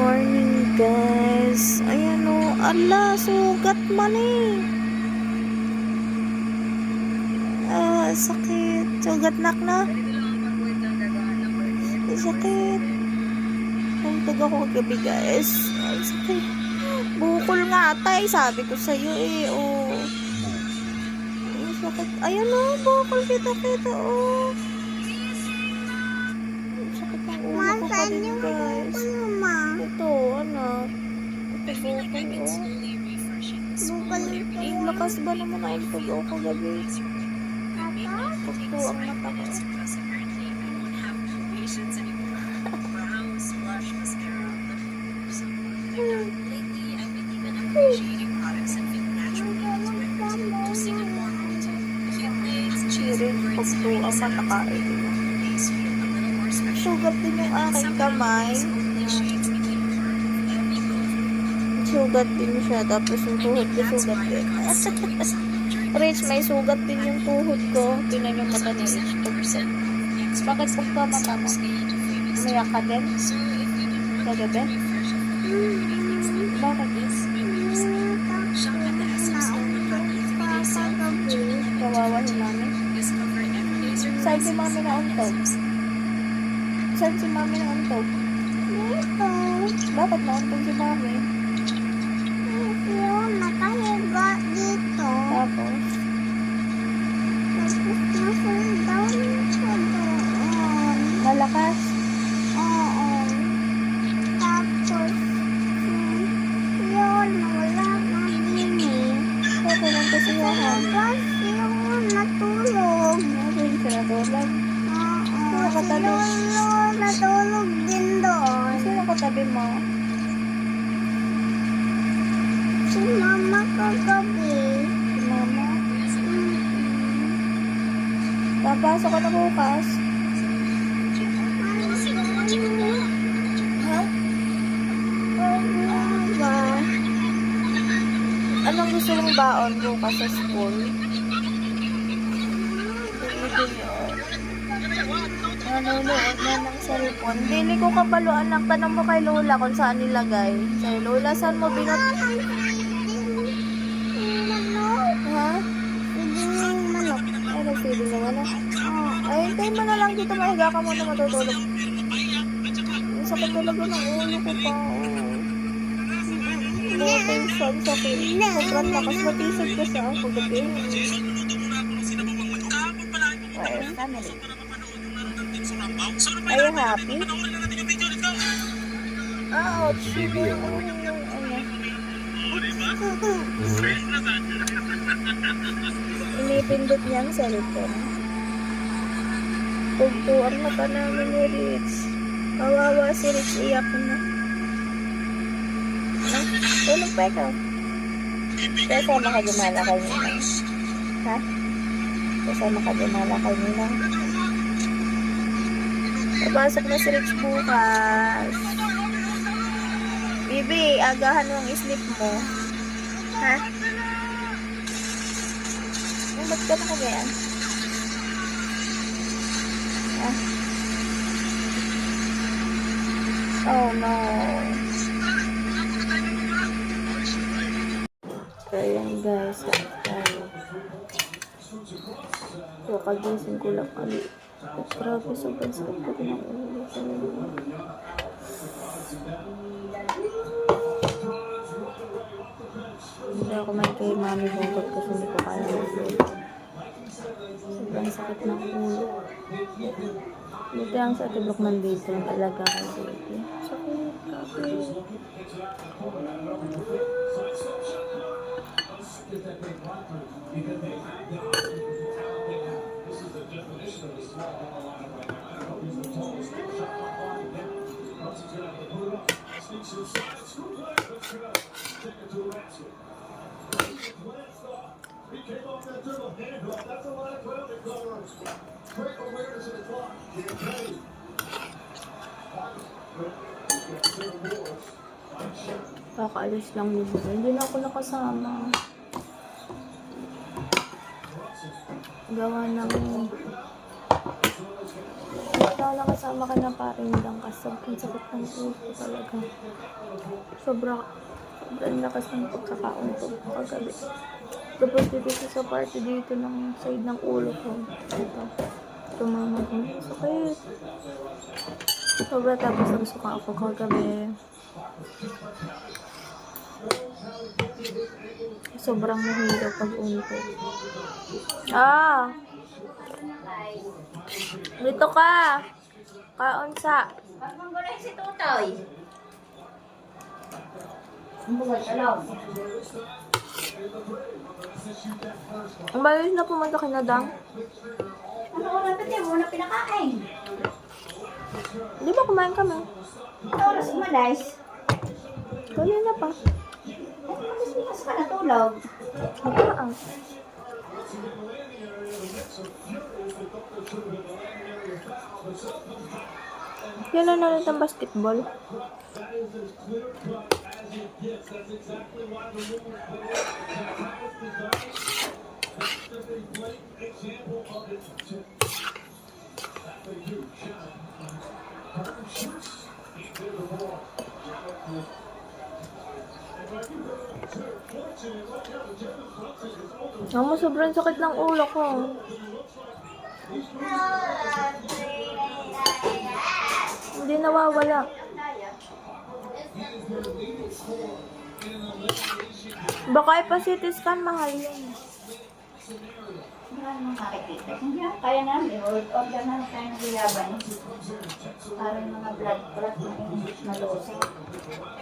morning guys. Ayan o. Ala, sugat man eh. Sakit. Sugat nak na. Sakit. Tuntog ako kagabi guys. Sakit. Bukol nga atay. Sabi ko sa'yo eh. Oh. Sakit. Ayan o. Bukol kita oh. Sakit ang ulo ko pa din guys. Ito, anak. Ito, bukol oh. Ang lakas ba naman ay tugo ko gabi? Pagto ang mata ko. Chirin, pagto ang mata ka. Sugat din yung aking kamay. Sugat din siya, tapos yung tuhod ko sugat din. Rich, may sugat din yung tuhod ko. Tinan yung mata ni Rich. Bakit pagka mata mo? Umiyak ka din? Kagabi? Bakit? Kawawa si mami? Saan si mami na untog? Saan si mami na untog? Bakit na untog si mami? Nakahiga dito. Tapos? Nasundaw siya doon. Malakas? Oo. Tapos, yun, wala na bini. Bakit lang kasi yahan? Kasi yun, natulog. Bakit siya natulog? Oo. Nakatabi. Si Lolo natulog din doon. Sino katabi mo? Si Mama kagabi. Si mama? Papasok ka na bukas? Ha? Ba? Anong gusto mong baon bukas sa school? Nanonood na ng cellphone. Dili ko kabalo anak. Tanong mo kay Lola kung saan nilagay. Say, Lola, saan mo binot? Ha? Hindi yung manok. Ay, nag-feeding naman ah. Ay, hintayin mo na lang dito. Mahiga ka muna matutulog. Ang sakit talaga ng ulo ko pa. Motivation, sakit. Sobrang lakas matisig ka sa ako gabi. Ay, family. Are you happy? Ouch! Inipindot niya ang cellphone. Tugtuan na ka namin ni Rich. Kawawa si Rich, iyak na. Tulog pa ikaw. Kasama ka dumala kay Ninang. Ha? Kasama ka dumala kay Ninang. Papasok na si Rich bukas. Bibi, agahan mo ang sleep mo. Ha? Ba't ka nakagayan? Ha? Oh no. Ayan guys. So, kagising ko lang kami. Grabe, sobrang sakit ko ng ulo. Hindi ako may kay mami bungkot kasi hindi ko kaya mag-ulo. Sobrang sakit ng ulo. Dito ang sa tiblok nandito ang talaga kasi. Sakit, grabe. Kakaalis lang nila. Hindi na ako nakasama. Gawa ng nakasama ka na parin lang kasi ang sakit ng ulo ko talaga. Sobrang lakas ng pagkakauntog kagabi. Tapos dito sa party dito ng side ng ulo ko. Ito. Tumama ko. Sakit. Sobra tapos nagsuka ako kagabi. Sobrang mahirap pag-untog. Ah! Dito ka! Kaunsa! Magmangguloy si Tutoy. Ang buhay talaw. Ang balis na pumunta kay Nadang. Ano ko na pati? Muna pinakain. Di ba kumain kami? Ano oras umalis? Kaya na pa. Ay, malis ka natulog. Magkaang. Yan na ulit ang basketball. Amo, sobrang sakit ng ulo ko. Hindi nawawala. Baka ipa-CT scan, mahal yun. Wala namang makikita. Hindi ako kaya namin. Order na tayo ng gilaban. Para yung mga blood clot na hindi malusog.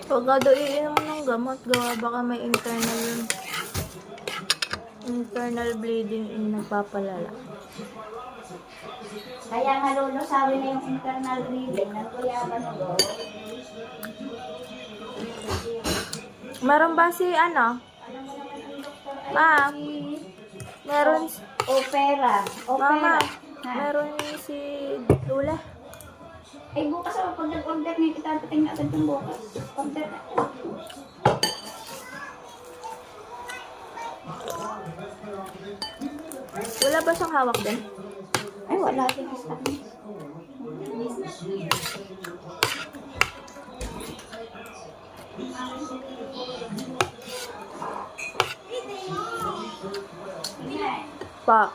Huwag nga daw iinom mo ng gamot, gawa baka may internal bleeding in nagpapalala. Kaya nga lulusawin na yung internal breathing ng kuyaban ko. Meron ba si ano? Ma'am, meron Opera. Mama, Ha? meron si Lula. Ay, bukas ako. Pag nag-order ngayon, itatating na agad yung bukas. Order na. Wala ba siyang hawak din? Ay, wala din sa akin. Pa.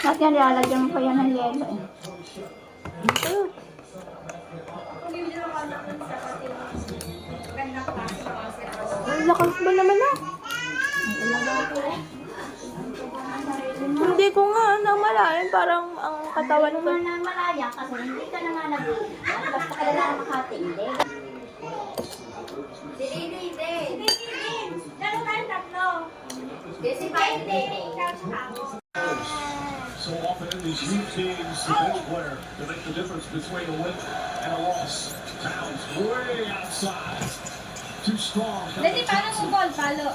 Bakit yan, lalagyan mo pa yan ng yelo eh. Ayun. Ang lakas ba naman ah? Hindi ko nga namalayan. Parang ang katawan Ano ko. nga na malaya kasi hindi ka na nga basta ka na lang makatindi. So often in these huge games, the bench player to make the difference between a win and a loss. Towns way outside. Too strong. Dali, paano mo ball? Palo.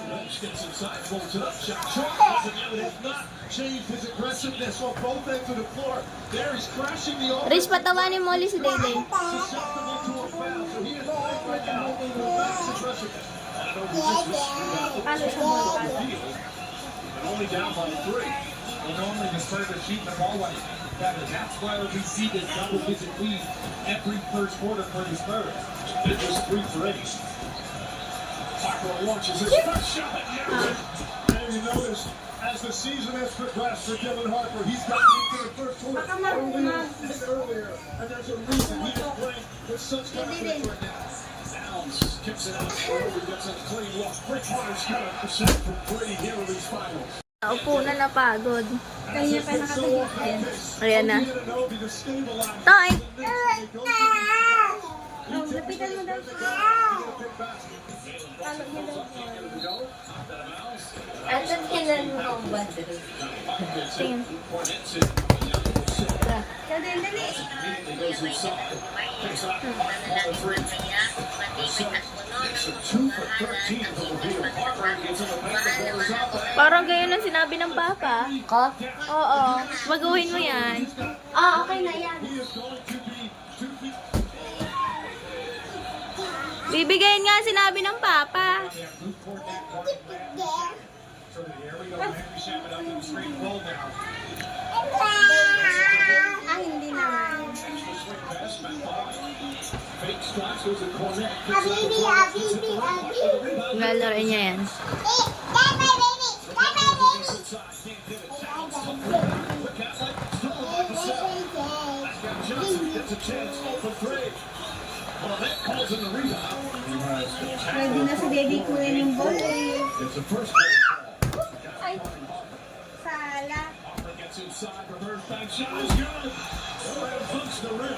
Lynch gets inside, pulls it up, shot, doesn't get it. It's not changed his aggressiveness on both ends of the floor. There he's crashing the offense. Rich, patawanin mo ulit si Dede. Susceptible to a foul, so he is playing right now. Max aggressiveness. I don't know if this is Palo siya ball. Palo. but only down by 3. Well, normally the Spurs are shooting the ball like that. That's why we see this double-digit lead every first quarter for the Spurs. It was 3 for 8. Harper launches his first shot. And you notice, as the season has progressed for Dylan Harper, he's gotten into the first quarter earlier and earlier. And there's a reason he is playing with such confidence right now. Downs kicks it out. He gets a clean look. Bridgewater's got a percent from 3 here in these finals. Naupo na napagod. Kanya pa nakatagit din. Ayan na. Anunoby to stabilize. Tay! Oh, lapitan mo daw siya. Palo niya daw. Asan kailan mo ang battery? Tingin. Dali, dali. Goes inside. Picks up all 3. So 2 for 13 from the field. Harper gets in the back of goes up. Parang gayon ang sinabi ng papa. Ko? Oo. Baguhin mo yan. Ah, okay na yan. He is going to be 2 feet. Bibigyan nga sinabi ng papa. They have moved toward that corner man. So here we go. Henry Shaman up to the screen. Ball now. Ah, hindi naman. Swing pass. Matt behind. Fake stops. Goes a corner. Habibi, habibi, habibi. Lalaroin niya yan. That's my baby. That's my baby. Inside. Can't get it. Look out. Still like a set. Got Johnson gets a chance for three. Well, that calls in the rebound. Pwede na si Baby kunin yung ball eh. It's the first play. Ay, sala. Harper gets inside. Reverse back shot is good. Oh, it hooks the rim.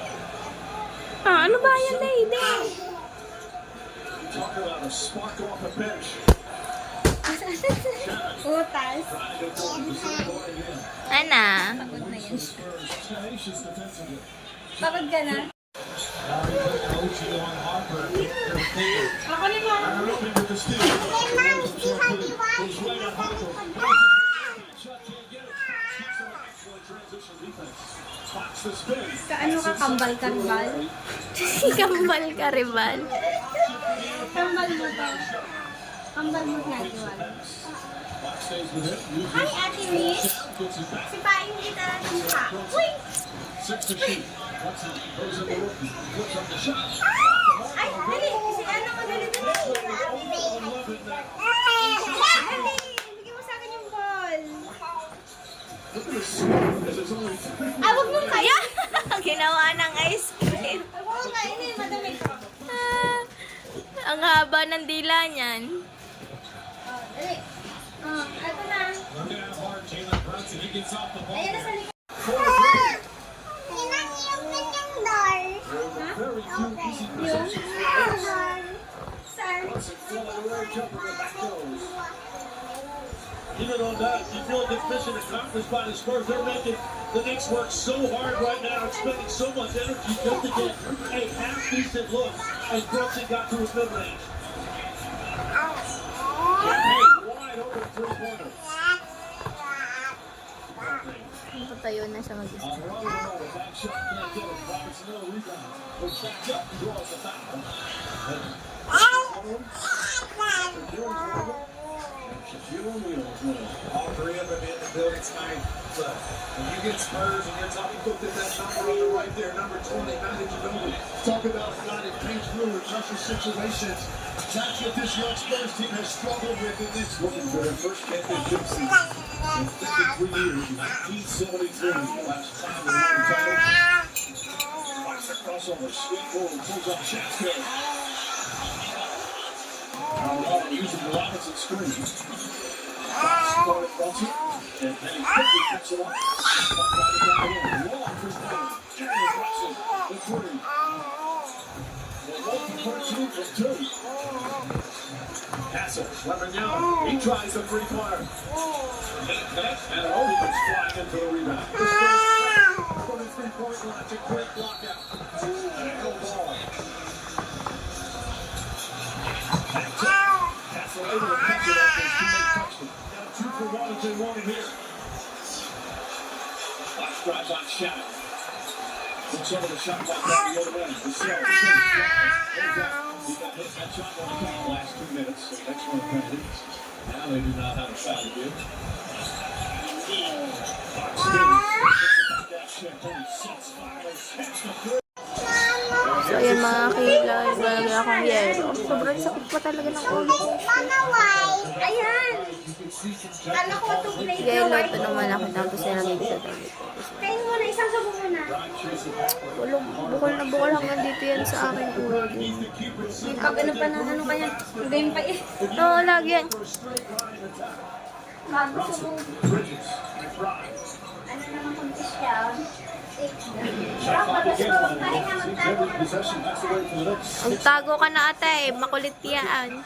Ah, ano ba yan, Lady? Talk about a spark off the bench. Utas. Trying to go forward to the board again. Ana? Pagod na yan. Spurs tenacious defensively. Pagod ka na? Now he's coaching on Harper. Ako naman. Open with the steal. Hey, Mom, see how you want? Goes right at Harper. Ah! Shot can't get it. Keeps on excellent transition defense. Spots the spin. Kaano ka, kambal ka, rival? Kambal ka, rival. Kambal mo to. Kambal mo nga, rival. Clock stays with it. Hi, Ate Miss. Gets it back. Si Paing kita ng mukha. Uy! 6 to shoot. What's it? Goes in the rookie. Puts up the shot. Ay, dali. Si ano ko, dali, dali. Dali, bigyan mo sa akin yung ball. Look at the score as it's only 3. Ah, wag mo kaya. Ginawa ng ice cream. Wag mo kainin, madami ko. Ah, ang haba ng dila niyan. Oh, dali. Oh, ito na. Looking at hard, Jalen Brunson. He gets off the ball. Ayan na sa likod. Pinag-i-open yung door. Very few easy possessions. Sir. Brunson falling away, jumping the back goes. Even on that, you feel like mission accomplished by the Spurs. They're making the Knicks work so hard right now, expending so much energy just to get a half-decent look as Brunson got to his mid-range. Hey, wide open three-pointer. Patayo na siya mag-isa. On the run, back shot, can't get it. Robertson, no rebound. Goes back up, draws the foul. Shaquille O'Neal is winning. All three of them in the building tonight. But when you get Spurs and you're talking, look at that number on the right there, number 20, Magic Ginobili. Talk about a guy that came through in tougher situations. That's what this young Spurs team has struggled with in this looking for their first championship season. In 53 years, 1973, the last time they won the title. Watch the crossover, sweep forward, pulls up Shaxco. Now using the Robinson screen. Started Brunson, and then he quickly picks it up. Right down here. Long for Snyder. Jalen Brunson, the three. Well, one for two from two. Passer, Lemonnier, he tries the three-pointer. And Obi goes flying into the rebound. The Spurs from the three-point line. It's a great block out. And a no ball. Passer able to catch it up as teammate touched it. Got a 2 for Washington, one here. Last drives on Shannon. Looks over the shot clock down the other end. The cell, he got hit that shot on the count last 2 minutes. So next one penalty. Now they do not have a foul to give. Fox So, ayan mga kilay. Lalagyan akong yelo. Sobrang sakit pa talaga ng ulo ko. Ayan. Kala ko ito plate na Yelo, white. ito naman ako. Tapos nilagay ko sa damit. Kain mo na, isang sabo mo na. Bukol hanggang dito yan sa aking ulo. Pag ano pa ng ano kanya, game pa eh. Oo, lagi yan. Bago sa buong. Ano naman kung siya? Magtago ka na ate. Makulit yan.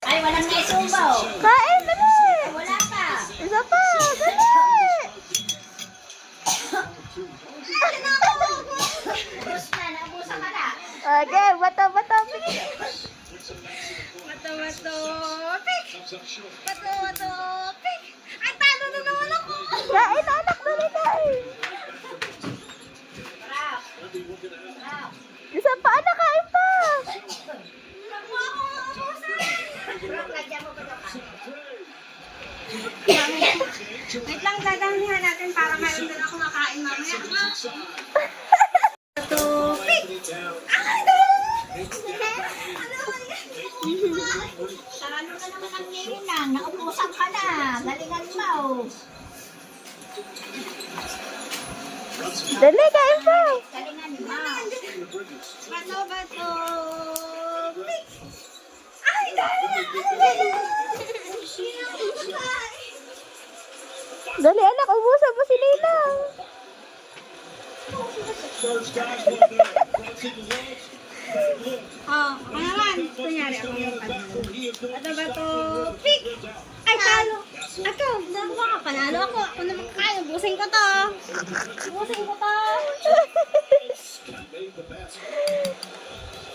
Ay, walang naisumbaw. Kain, dali! Wala pa. Isa pa! Dali! Tapos na, naubusan ka na. Okay, bato. Bato. Pick. Bato. Pick. Ay, talo na naman ako. Kain, anak, dali kain. Isa pa, anak, kain pa. Wait lang, dadamihan natin para mayroon din ako makain mamaya. Ano ka naman ang nilinang? Naubusan ka na. Galingan mo. Dali, kain pa. Galingan mo. Bato. Dali, anak, ubusan mo si Leila. First guys one there. Runs in the legs. Oh, ako naman. Kunyari ako yung bato. Pick! Ay, talo. Ako, dalawa ka. Panalo ako. Ako naman kaya. Busin ko to.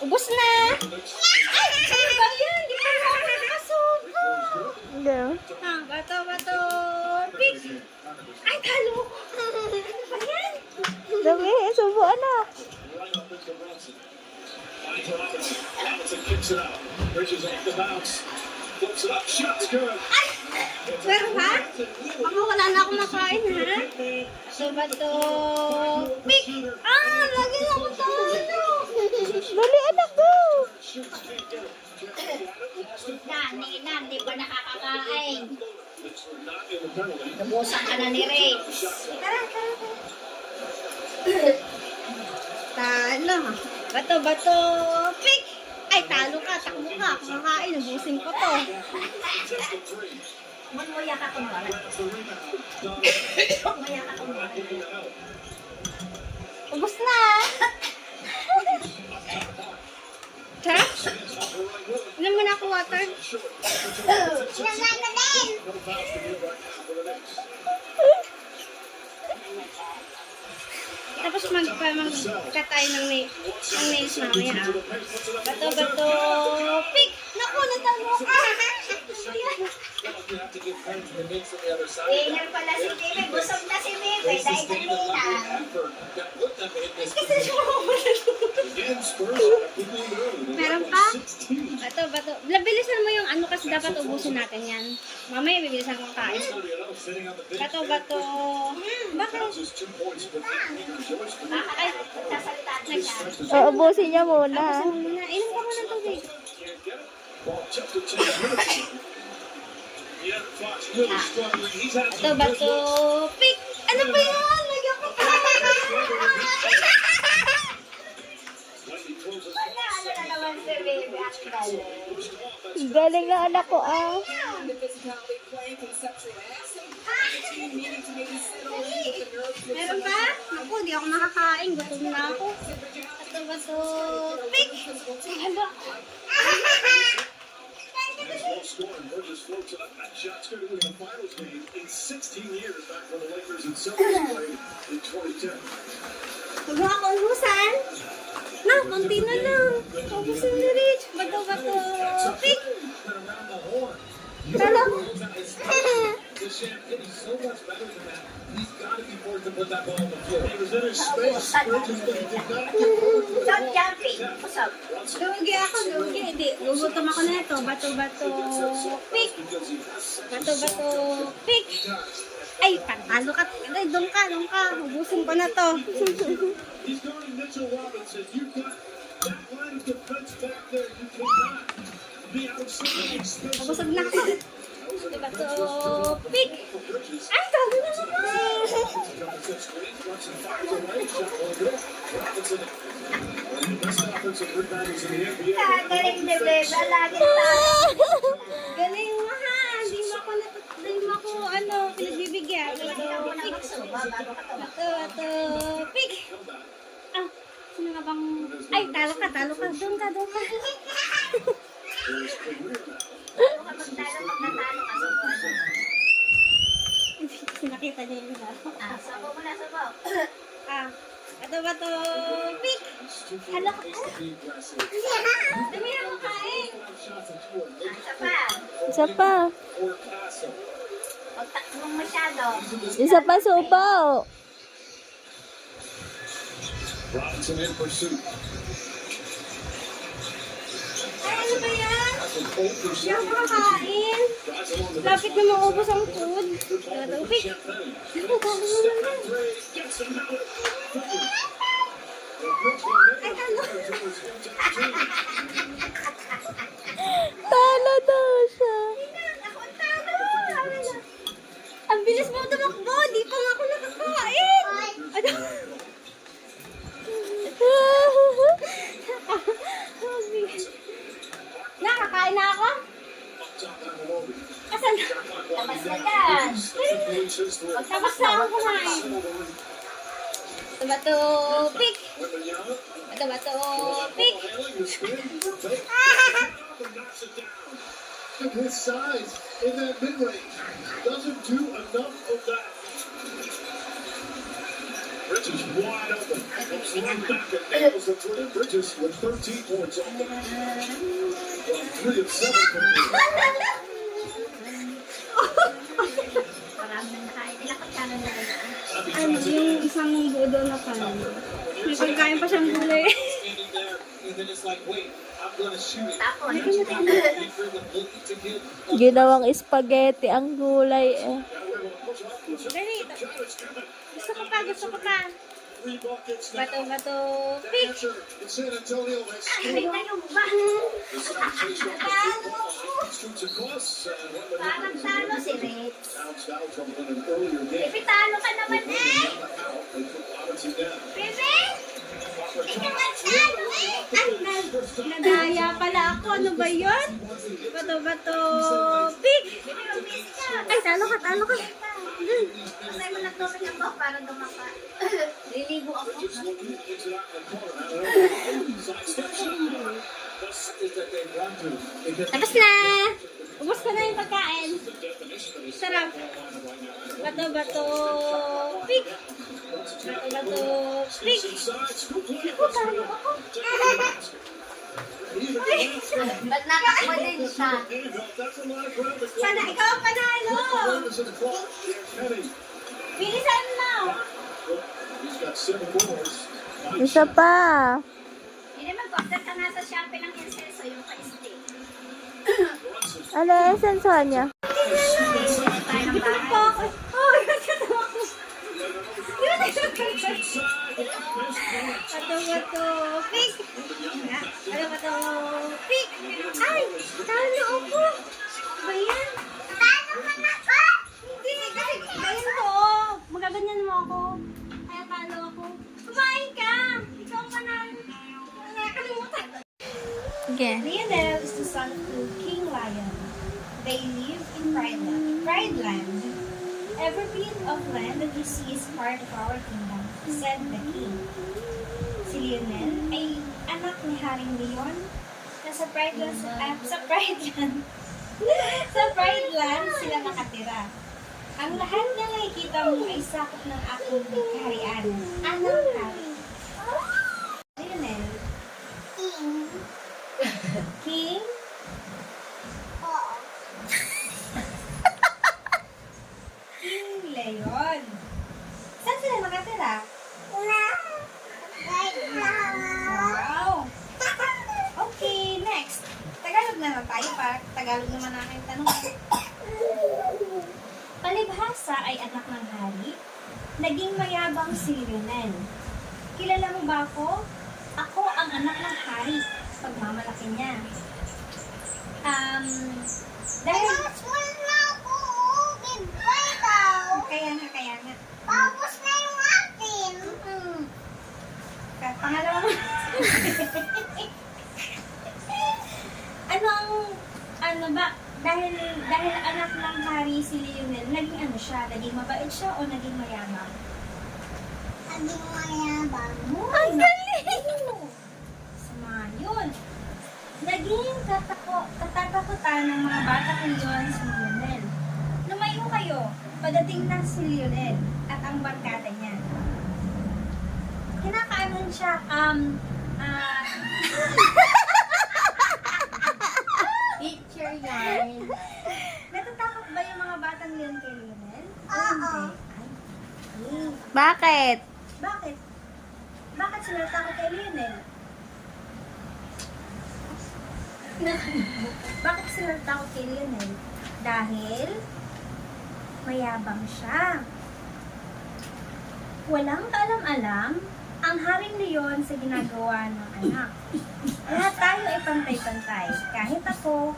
Ubus na. Ay, ba yan? Di pa ako nakasuko. Go. Bato. Pick! Ay, talo. Ano ba yan? Dali, subo, anak. Right up into Robinson. Finds Robinson. Robinson kicks it out. Bridges off the bounce. Flips it up. Shot's good. Pero ha? Baka wala na akong makain, ha? Bato. Pick! Ah, lagi na ako talo. Dali, anak, go. Shoots, can't get it. Nan, di ba nakakakain? It's not in the penalty. Naubusan ka na ni Ray. Tara. Talo. Bato. Pick! Ay, talo ka. Takbo ka. Kumakain. Ubusin ko to. Just a three. Munguya ka kumara. Grabs the rebound. Donovan Munguya ka kumara. looking to help. Ubus na. Ha? Inom mo na ako water. Naman na din. No fouls to give right now for the Knicks. Tapos mag-cut tayo ng nails mamaya. To the pace, puts it up. Bato. Pick! Naku, natalo ka. You have to give credit to the Knicks on the other side. Winner pala si Bebe. Busog na si Bebe. Dahil kanina. Effort that put them in this Kasi siya again. Spurs are keeping it early. Meron pa? 16. Bato. Bilisan mo yung ano kasi dapat ubusin natin yan. Mamaya bibilisan kong kain. It's gonna be another sitting on the bench. Bato. Bakit? Just 2 points, but Joyce with Ay, sasalita na siya. O, ubusin niya muna. Muna, inom ka muna ng tubig. can't get it. Ball just a chance minutes. Yeah, Fox really struggling. He's had some good Bato. looks. Pick! Ano ba yan? Lagyan ko pa. Lightning closes. Wala, ano na naman si Bebe. Ang galing. Galing na anak ko, ah. Meron ba? Naku, di ako makakain. Gutom na ako. Bato. Pick! Hala. Nice low score, and Burgess floats it up. That shot's going to win the finals game in 16 years back when the Lakers and Celtics played in 2010. Huwag mo ako ubusan. Na, konti na lang. Ubusin ni Rich. Bato. Pick! Been around the horn. Talo. The champagne is so much better than that. He's got to be forced to put that ball on the floor. He was in his space. Burgess did not get Stop jumping. Busog. Lugi ako. Hindi. Lugutom ako na ito. Bato. Pick! Bato. Pick! Ay, pantalo ka. Ay, doon ka. Ubusin ko na to. He's guarding Mitchell Robinson. You've got that line of defense back there. You cannot be outside. Busog na ako. Bato. Pick! Ay, talo na naman. Galing ni Bebe. Lagi tayo. Galing mo ha. Hindi mo ako pinagbibigyan. Bato. Pick! Ah, sino nga bang... Ay, talo ka. Doon ka. Ano ka magtalo pag natalo ka? Nakita niya yung laro. Sabo mo na, sabo. Ah, bato. Pick! Hala ka. Dami na mo kain. Isa pa. Isa pa. Huwag takbong masyado. Isa pa, subaw. Robinson in pursuit. Ay, ano ba yan? From pole Hindi pursuit. ako makakain. Drives along the Lapit na maubos ang food. Good ball Ito, from pick. Champagne. Ako, bago mo Step naman. back three. Gets him out. Ay, ano? Talo daw siya. Ako ang talo. Ang bilis mo tumakbo. Di pa nga ako nakakain. Ano? Nakakain na ako? Asan? Tapos na yan. Tapos na ako kumain. Ito ba ito? Pick. Ito ba ito? Pick. And his size in that mid-range doesn't do enough of that. Bridges wide open. Comes right back and nails the three. Bridges with 13 points on the 3 of 7 from here. Marami na nakain. Ilang pagkanan na rin. Ano, yung isang budo na kanin. May pagkain pa siyang gulay. Standing there, and then it's like, wait, I'm gonna shoot it. Tapos. Ginawang spaghetti ang gulay eh. Dali. Gusto ko pa. Three buckets now. Bato. The Pick. answer in San Antonio has Ay, tayo ba? shoots across. Parang talo si Rex. Bounced out from an earlier game. Pipi, talo ka naman eh. They put Robinson down. Pipi! Hindi ka man talo eh. Ay, nadaya pala ako. Ano ba yun? Bato. Pick! Ay, talo ka. Masay mo lang tubig ako para dumapa. Liligo ako. Just looking into that in the corner. Sidestep shot. This is that they want to. Because Tapos na! Ubus ko na yung pagkain. the definition of a Sarap. Bato. Pick! Bato. Pick! inside scoop play. Ako, talo ako. Ba't natakbo din siya? That's a lot of ground to cover. Sana ikaw ang panalo! Runners in the clock. Kenny. Bilisan mo! He's got 7 goals. Isa pa. Hindi naman ko. After ka nasa Shopee ng Insenso, yung pa-steak. Ano yung sensuhan niya? Tayo ng bahay. Oh, yun ka ako. Yun. Bato. Pick! Bato. Pick! Ay! Talo ako! Ba yan? Talo ka na ka! Hindi, kasi ganyan ko. Magaganyan mo ako. Kaya talo ako. Kumain ka! Ikaw ang panalo. Nakakalimutan. Okay. Lionel is the son of King Lion. They live in Pride Land. Every bit of land that you see is part of our kingdom, said the king. Si Lionel ay anak ni Haring Leon na sa Pride Land sa Pride Land sila nakatira. Ang lahat na nakikita mo ay sakop ng aking kaharian. Anong hari? Lionel, King? Oo. King Leon. Saan sila nakatira? Wow! Okay, next. Tagalog na lang tayo para Tagalog naman ang aking tanong. Palibhasa ay anak ng hari. Naging mayabang si Lionel. Kilala mo ba ako? Ako ang anak ng hari. Pagmamalaki niya. Dahil... Wala ako. Bibay daw. Kaya nga. Tapos na yung akin. Pangalawa mo. ano ba? Dahil anak ng hari si Lionel, naging ano siya? Naging mabait siya o naging mayabang? Naging mayabang. Ang galing! Sama yun. Naging katatakutan ng mga batang Leon si Lionel. Lumayo kayo. Padating na si Lionel at ang barkada niya. Kinakaanan siya, Picture yarn. natatakot ba yung mga batang Leon kay Lionel? Oo. Bakit? Bakit? Bakit sila takot kay Lionel? Bakit sila takot kay Lionel? Dahil mayabang siya. Walang kaalam-alam ang Haring Leon sa ginagawa ng anak. Lahat tayo ay pantay-pantay. Kahit ako,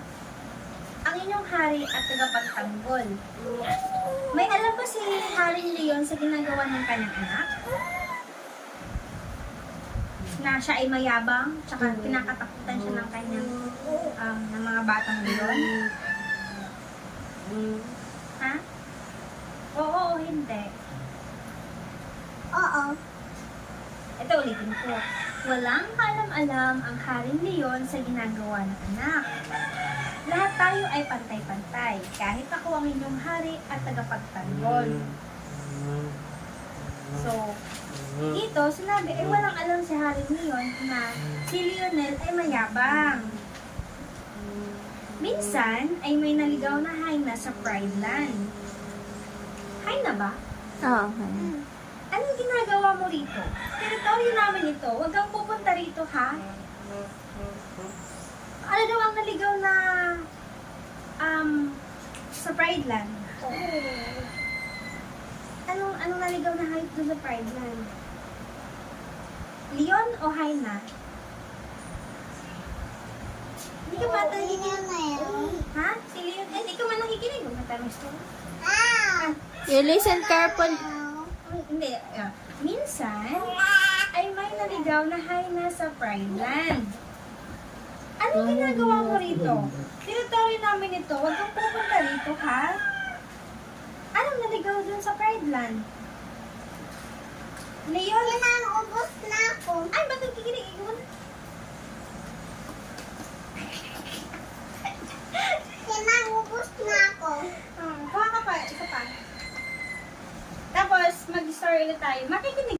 ang inyong hari at tagapagtanggol. May alam ba si Haring Leon sa ginagawa ng kanyang anak? Na siya ay mayabang, tsaka kinakatakutan siya ng kanyang ng mga batang leon? Ha? Oo o hindi? Oo. Ito ulitin ko. Walang kaalam-alam ang Haring Leon sa ginagawa ng anak. Lahat tayo ay pantay-pantay, kahit ako ang inyong hari at tagapagtanggol. So, dito sinabi, walang alam si Haring Leon na si Lionel ay mayabang. Minsan ay may naligaw na hyena sa Pride Land. Hyena ba? Oo, okay. Anong ginagawa mo rito? Teritoryo namin ito. Huwag kang pupunta rito, ha? Ano daw ang naligaw na sa Pride Land? Anong naligaw na hype doon sa Pride Land? Leon o hyena? Hindi ka ba nakikinig? Ha? Si Leon? Hindi ka man nakikinig. Huwag na tayo gusto. You listen carefully. Hindi. Minsan, ay may naligaw na hyena sa Pride Land. Anong ginagawa mo rito? Teritoryo namin ito. Huwag kang pupunta rito, ha? Anong naligaw dun sa Pride Land? Leon? Ubus na ako. Ay, ba't nagkikinig? Ikaw na. Ubus na ako. Kuha ka pa. Isa pa. Tapos, mag-story ulit tayo. Makikinig